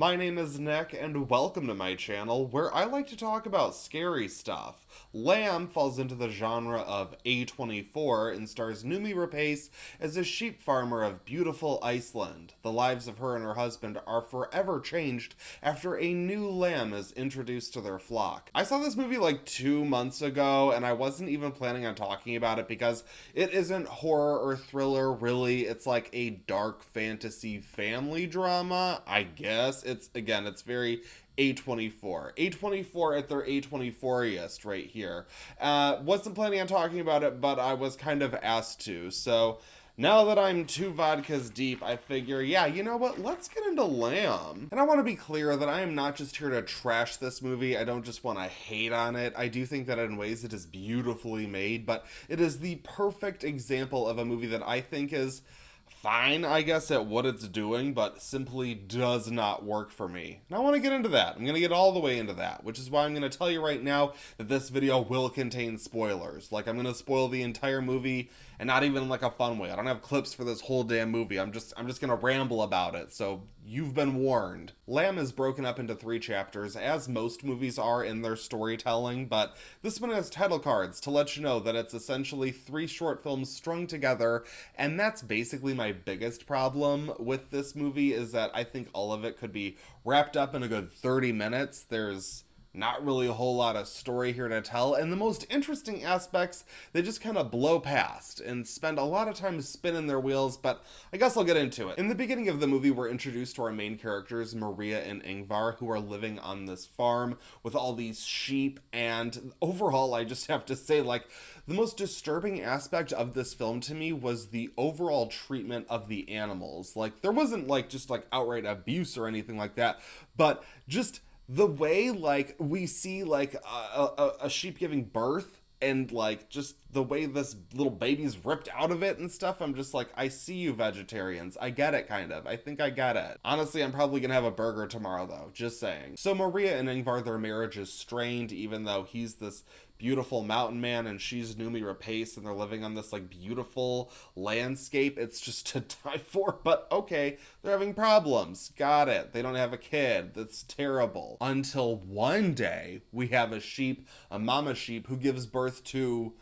My name is Nick, and welcome to my channel, where I like to talk about scary stuff. Lamb falls into the genre of A24 and stars Numi Rapace as a sheep farmer of beautiful Iceland. The lives of her and her husband are forever changed after a new lamb is introduced to their flock. I saw this movie like 2 months ago, and I wasn't even planning on talking about it because it isn't horror or thriller, really. It's like a dark fantasy family drama, I guess. It's very A24. A24 at their A24iest right here. Wasn't planning on talking about it, but I was kind of asked to. So now that I'm 2 vodkas deep, I figure, yeah, you know what? Let's get into Lamb. And I want to be clear that I am not just here to trash this movie. I don't just want to hate on it. I do think that in ways it is beautifully made, but it is the perfect example of a movie that I think is fine, I guess, at what it's doing, but simply does not work for me. And I want to get into that. I'm going to get all the way into that, which is why I'm going to tell you right now that this video will contain spoilers. Like, I'm going to spoil the entire movie, and not even in like a fun way. I don't have clips for this whole damn movie. I'm just going to ramble about it, so you've been warned. Lamb is broken up into 3 chapters, as most movies are in their storytelling, but this one has title cards to let you know that it's essentially 3 short films strung together, and that's basically my biggest problem with this movie, is that I think all of it could be wrapped up in a good 30 minutes. There's not really a whole lot of story here to tell, and the most interesting aspects they just kind of blow past and spend a lot of time spinning their wheels, but I guess I'll get into it. In the beginning of the movie, we're introduced to our main characters, Maria and Ingvar, who are living on this farm with all these sheep, and overall, I just have to say, like, the most disturbing aspect of this film to me was the overall treatment of the animals. Like, there wasn't, like, just, like, outright abuse or anything like that, but just the way, like, we see, like, a sheep giving birth, and, like, just the way this little baby's ripped out of it and stuff, I'm just like, I see you, vegetarians. I get it, kind of. I think I get it. Honestly, I'm probably gonna have a burger tomorrow, though. Just saying. So Maria and Ingvar, their marriage is strained, even though he's this beautiful mountain man and she's Numi Rapace, and they're living on this, like, beautiful landscape. It's just to die for, but okay, they're having problems. Got it. They don't have a kid. That's terrible. Until one day, we have a mama sheep, who gives birth to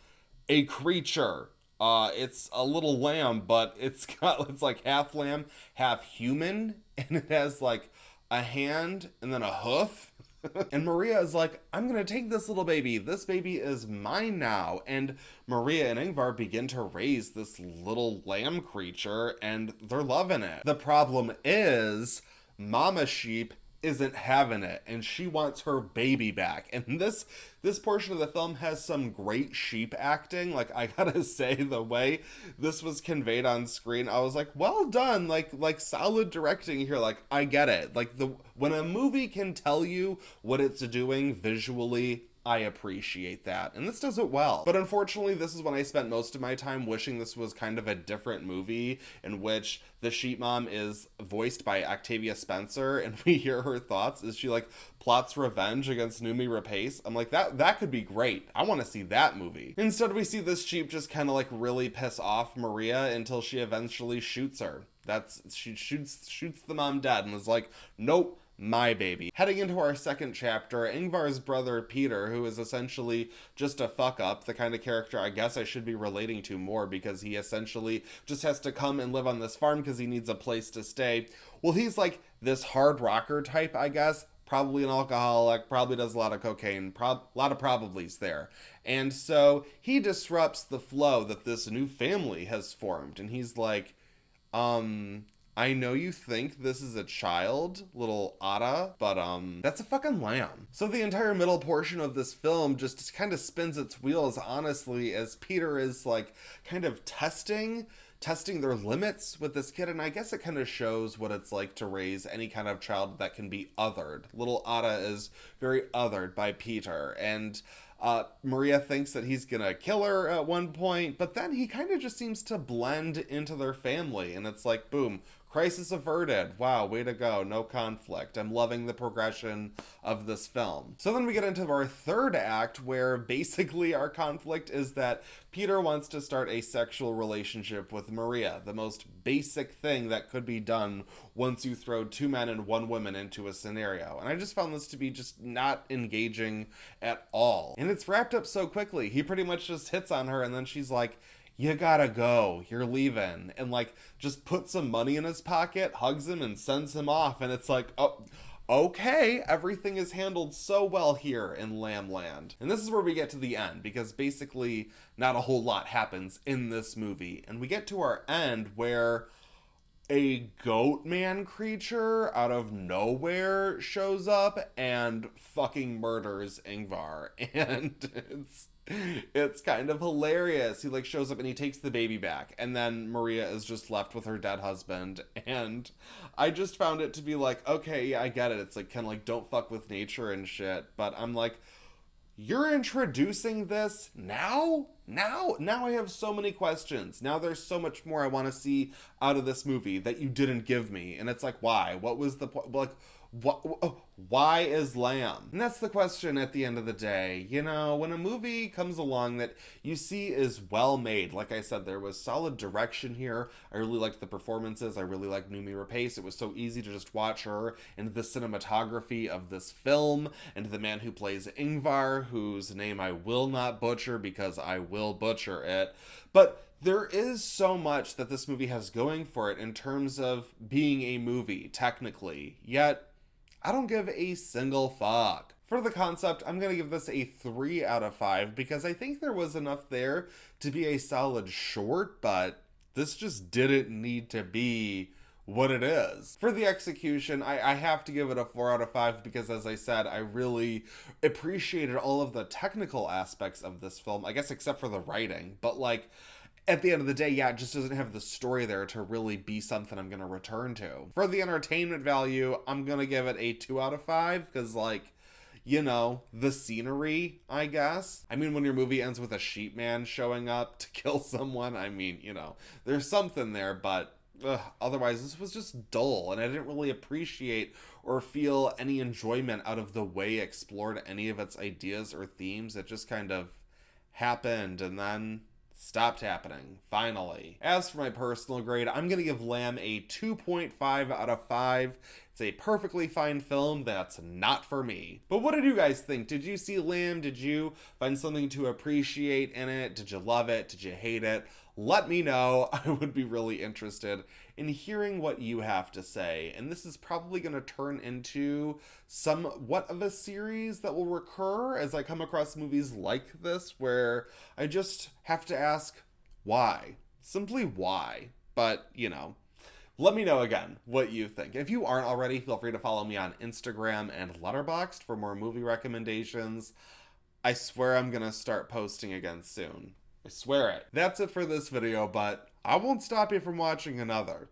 a creature. It's a little lamb, but it's like half lamb, half human, and it has like a hand and then a hoof. And Maria is like, I'm gonna take this little baby. This baby is mine now. And Maria and Ingvar begin to raise this little lamb creature, and they're loving it. The problem is, Mama Sheep isn't having it, and she wants her baby back. And this portion of the film has some great sheep acting. Like, I gotta say, the way this was conveyed on screen, I was like, well done. Like solid directing here. Like, I get it. Like, when a movie can tell you what it's doing visually, I appreciate that, and this does it well. But unfortunately, this is when I spent most of my time wishing this was kind of a different movie, in which the sheep mom is voiced by Octavia Spencer, and we hear her thoughts as she, like, plots revenge against Numi Rapace. I'm like, that could be great. I want to see that movie. Instead, we see this sheep just kind of, like, really piss off Maria until she eventually shoots her. She shoots the mom dead and was like, nope, my baby. Heading into our second chapter, Ingvar's brother Peter, who is essentially just a fuck up, the kind of character I guess I should be relating to more, because he essentially just has to come and live on this farm because he needs a place to stay. Well, he's like this hard rocker type, I guess. Probably an alcoholic, probably does a lot of cocaine, a lot of probablys there. And so he disrupts the flow that this new family has formed, and he's like, I know you think this is a child, little Ada, but that's a fucking lamb. So the entire middle portion of this film just kind of spins its wheels, honestly, as Peter is, like, kind of testing their limits with this kid, and I guess it kind of shows what it's like to raise any kind of child that can be othered. Little Ada is very othered by Peter, and Maria thinks that he's gonna kill her at one point, but then he kind of just seems to blend into their family, and it's like, boom, Crisis averted. Wow, way to go. No conflict. I'm loving the progression of this film. So then we get into our third act, where basically our conflict is that Peter wants to start a sexual relationship with Maria, the most basic thing that could be done once you throw two men and one woman into a scenario. And I just found this to be just not engaging at all. And it's wrapped up so quickly. He pretty much just hits on her, and then she's like, you gotta go, you're leaving, and like just puts some money in his pocket, hugs him, and sends him off. And it's like, oh, okay, everything is handled so well here in Lamb Land. And this is where we get to the end, because basically not a whole lot happens in this movie. And we get to our end where a goat man creature out of nowhere shows up and fucking murders Ingvar. And it's kind of hilarious. He like shows up and he takes the baby back, and then Maria is just left with her dead husband. And I just found it to be like, okay, yeah, I get it. It's like kind of like don't fuck with nature and shit. But I'm like, you're introducing this now? Now I have so many questions. Now there's so much more I want to see out of this movie that you didn't give me. And it's like, why? What was the point? Like, why is Lamb? And that's the question at the end of the day. You know, when a movie comes along that you see is well made, like I said, there was solid direction here. I really liked the performances. I really liked Noomi Rapace. It was so easy to just watch her and the cinematography of this film, and the man who plays Ingvar, whose name I will not butcher because I will butcher it. But there is so much that this movie has going for it in terms of being a movie, technically, yet I don't give a single fuck. For the concept, I'm going to give this a 3 out of 5 because I think there was enough there to be a solid short, but this just didn't need to be what it is. For the execution, I have to give it a 4 out of 5 because, as I said, I really appreciated all of the technical aspects of this film, I guess except for the writing, but like, at the end of the day, yeah, it just doesn't have the story there to really be something I'm going to return to. For the entertainment value, I'm going to give it a 2 out of 5 because, like, you know, the scenery, I guess. I mean, when your movie ends with a sheep man showing up to kill someone, I mean, you know, there's something there, but otherwise, this was just dull, and I didn't really appreciate or feel any enjoyment out of the way it explored any of its ideas or themes. It just kind of happened, and then stopped happening, finally. As for my personal grade, I'm going to give Lamb a 2.5 out of 5. It's a perfectly fine film that's not for me. But what did you guys think? Did you see Lamb? Did you find something to appreciate in it? Did you love it? Did you hate it? Let me know. I would be really interested in hearing what you have to say. And this is probably going to turn into somewhat of a series that will recur as I come across movies like this, where I just have to ask why. Simply why. But, you know, let me know again what you think. If you aren't already, feel free to follow me on Instagram and Letterboxd for more movie recommendations. I swear I'm going to start posting again soon. I swear it. That's it for this video, but I won't stop you from watching another.